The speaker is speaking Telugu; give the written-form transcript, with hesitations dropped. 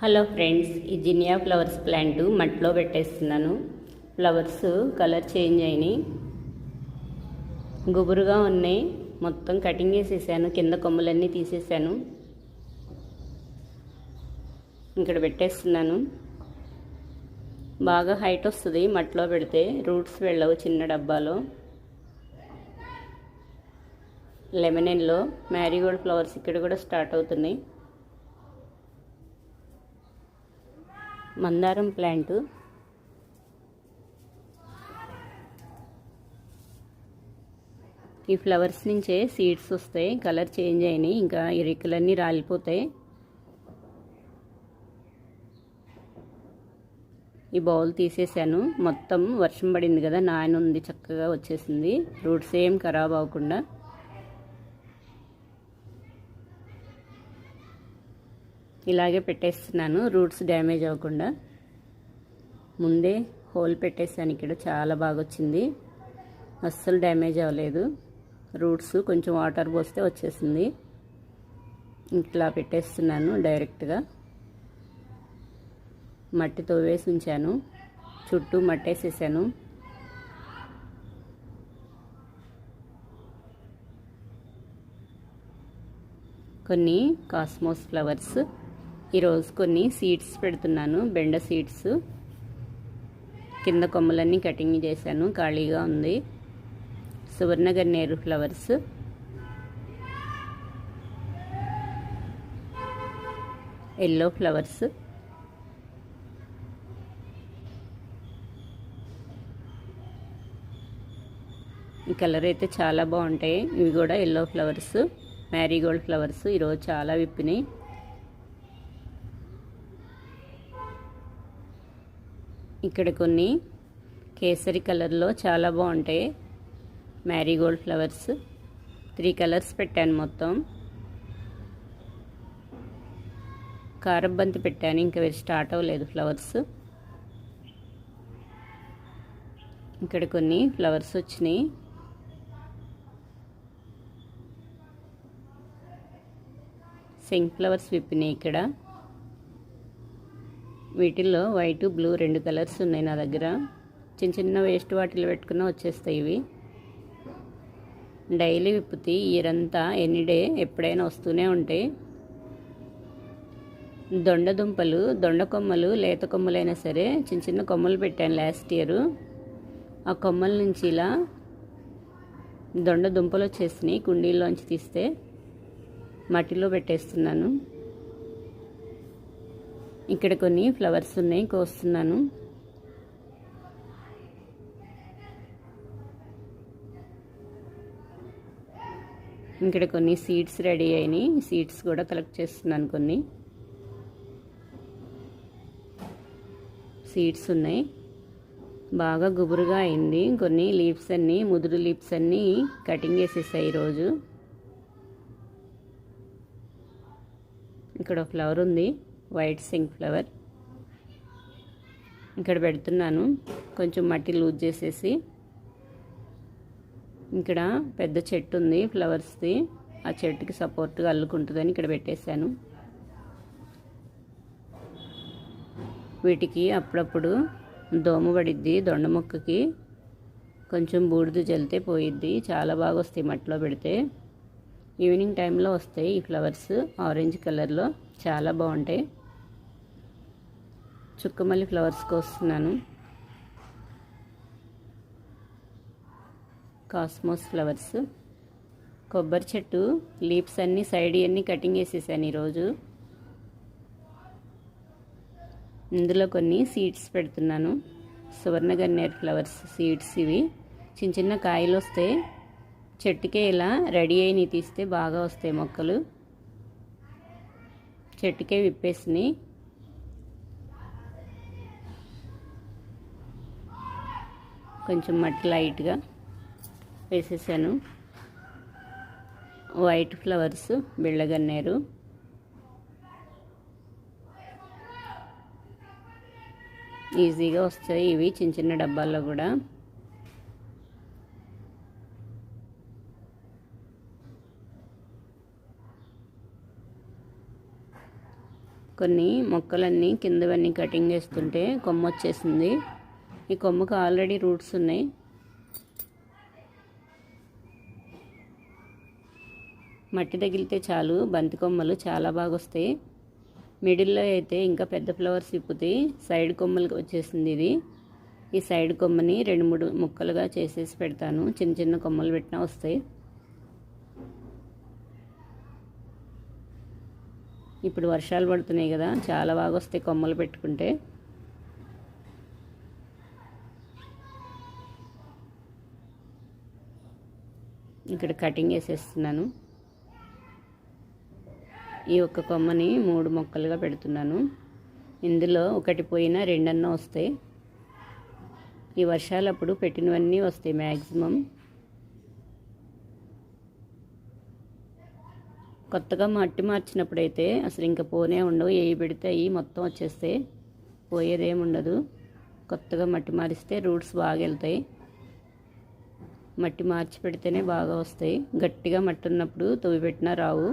హలో ఫ్రెండ్స్, ఈ జినియా ఫ్లవర్స్ ప్లాంట్ మట్టిలో పెట్టేస్తున్నాను. ఫ్లవర్స్ కలర్ చేంజ్ అయినాయి, గుబురుగా ఉన్నాయి. మొత్తం కటింగ్ చేసేసాను, కింద కొమ్మలన్నీ తీసేసాను. ఇక్కడ పెట్టేస్తున్నాను. బాగా హైట్ వస్తుంది మట్టిలో పెడితే, రూట్స్ వెళ్ళవు చిన్న డబ్బాలో. లెమన్ ఎల్లో, మ్యారీగోల్డ్ ఫ్లవర్స్ ఇక్కడ కూడా స్టార్ట్ అవుతున్నాయి. మందారం ప్లాంట్, ఈ ఫ్లవర్స్ నుంచే సీడ్స్ వస్తాయి. కలర్ చేంజ్ అయినాయి, ఇంకా ఈ రెక్కలన్నీ రాలిపోతాయి. ఈ బౌల్ తీసేసాను, మొత్తం వర్షం పడింది కదా, నానుంది, చక్కగా వచ్చేసింది. రూట్స్ ఏం ఖరాబ్ అవ్వకుండా. ఇలాగే పెట్టేస్తున్నాను, రూట్స్ డ్యామేజ్ అవ్వకుండా. ముందే హోల్ పెట్టేసాను, ఇక్కడ చాలా బాగా వచ్చింది, అస్సలు డ్యామేజ్ అవ్వలేదు. రూట్స్ కొంచెం వాటర్ పోస్తే వచ్చేసింది. ఇట్లా పెట్టేస్తున్నాను డైరెక్ట్గా. మట్టితో వేసి ఉంచాను, చుట్టూ మట్టేసేసాను. కొన్ని కాస్మోస్ ఫ్లవర్స్, ఈరోజు కొన్ని సీడ్స్ పెడుతున్నాను, బెండ సీడ్స్. కింద కొమ్మలన్నీ కటింగ్ చేశాను, ఖాళీగా ఉంది. సువర్ణగన్నేరు ఫ్లవర్స్, ఎల్లో ఫ్లవర్స్, ఈ కలర్ అయితే చాలా బాగుంటాయి. ఇవి కూడా ఎల్లో ఫ్లవర్స్, మ్యారీగోల్డ్ ఫ్లవర్స్ ఈరోజు చాలా విప్పినాయి. ఇక్కడ కొన్ని కేసరి కలర్లో చాలా బాగుంటాయి మ్యారీగోల్డ్ ఫ్లవర్స్. 3 కలర్స్ పెట్టాను మొత్తం. కారబంతి పెట్టాను, ఇంకా స్టార్ట్ అవ్వలేదు ఫ్లవర్స్. ఇక్కడ కొన్ని ఫ్లవర్స్ వచ్చినాయి. సింక్ ఫ్లవర్స్ విప్పినాయి ఇక్కడ. వీటిల్లో వైట్, బ్లూ 2 కలర్స్ ఉన్నాయి నా దగ్గర. చిన్న చిన్న వేస్ట్ వాటిలో పెట్టుకున్నా వచ్చేస్తాయి ఇవి. డైలీ విప్పుతాయి, ఇయరంతా ఎనీడే ఎప్పుడైనా వస్తూనే ఉంటాయి. దొండ దుంపలు, దొండ కొమ్మలు, లేత కొమ్మలైనా సరే చిన్న చిన్న కొమ్మలు పెట్టాను లాస్ట్ ఇయర్. ఆ కొమ్మల నుంచి ఇలా దొండ దుంపలు వచ్చేసినాయి. కుండీల్లోంచి తీస్తే మట్టిలో పెట్టేస్తున్నాను. ఇక్కడ కొన్ని ఫ్లవర్స్ ఉన్నాయి, కోస్తున్నాను. ఇక్కడ కొన్ని సీడ్స్ రెడీ అయినాయి, సీడ్స్ కూడా కలెక్ట్ చేస్తున్నాను. కొన్ని సీడ్స్ ఉన్నాయి, బాగా గుబురుగా అయింది. కొన్ని లీవ్స్ అన్నీ, ముదురు లీవ్స్ అన్నీ కటింగ్ చేసేసాయి ఈరోజు. ఇక్కడ ఫ్లవర్ ఉంది, వైట్ సింక్ ఫ్లవర్. ఇక్కడ పెడుతున్నాను, కొంచెం మట్టి లూజ్ చేసేసి. ఇక్కడ పెద్ద చెట్టు ఉంది ఫ్లవర్స్ది, ఆ చెట్టుకి సపోర్ట్గా అల్లుకుంటుందని ఇక్కడ పెట్టేశాను. వీటికి అప్పుడప్పుడు దోమ పడిద్ది, దొండ మొక్కకి కొంచెం బూడిద జల్లితే పోయిద్ది. చాలా బాగా వస్తాయి మట్టిలో పెడితే. ఈవినింగ్ టైంలో వస్తాయి ఈ ఫ్లవర్స్, ఆరెంజ్ కలర్లో చాలా బాగుంటాయి. చుక్కమల్లి ఫ్లవర్స్ కోస్తున్నాను. కాస్మోస్ ఫ్లవర్స్, కొబ్బరి చెట్టు లీవ్స్ అన్నీ సైడ్ అన్నీ కటింగ్ చేసేసాను ఈరోజు. ఇందులో కొన్ని సీడ్స్ పెడుతున్నాను. సువర్ణగన్నేరు ఫ్లవర్స్ సీడ్స్ ఇవి. చిన్న చిన్న కాయలు వస్తాయి, చెట్టుకే ఇలా రెడీ అయినవి తీస్తే బాగా వస్తాయి మొక్కలు. చెట్టుకే విప్పేసినాయి. కొంచెం మట్టి లైట్గా వేసేసాను. వైట్ ఫ్లవర్స్, బిళ్ళగన్నేరు. ఈజీగా వస్తాయి ఇవి చిన్న చిన్న డబ్బాల్లో కూడా. కొన్ని మొక్కలన్నీ కిందవన్నీ కటింగ్ చేస్తుంటే కొమ్మ వచ్చేసింది. ఈ కొమ్మకు ఆల్రెడీ రూట్స్ ఉన్నాయి. మట్టి తగిలితే చాలు బంతి కొమ్మలు చాలా బాగా వస్తాయి. మిడిల్లో అయితే ఇంకా పెద్ద ఫ్లవర్స్ విప్పుతాయి. సైడ్ కొమ్మలు వచ్చేసింది ఇది. ఈ సైడ్ కొమ్మని 2-3 ముక్కలుగా చేసేసి పెడతాను. చిన్న చిన్న కొమ్మలు పెట్టినా వస్తాయి. ఇప్పుడు వర్షాలు పడుతున్నాయి కదా, చాలా బాగా వస్తాయి కొమ్మలు పెట్టుకుంటే. ఇక్కడ కటింగ్ వేసేస్తున్నాను. ఈ ఒక్క కొమ్మని 3 మొక్కలుగా పెడుతున్నాను. ఇందులో ఒకటి పోయినా 2 అన్నా వస్తాయి. ఈ వర్షాలప్పుడు పెట్టినవన్నీ వస్తాయి మ్యాక్సిమం. కొత్తగా మట్టి మార్చినప్పుడైతే అసలు ఇంకా పోనే ఉండవు. ఏవి పెడితే అవి మొత్తం వచ్చేస్తాయి, పోయేదేమి ఉండదు. కొత్తగా మట్టి మారిస్తే రూట్స్ బాగా వెళ్తాయి. మట్టి మార్చి పెడితేనే బాగా వస్తాయి. గట్టిగా మట్టి ఉన్నప్పుడు తవ్వి పెట్టినా రావు.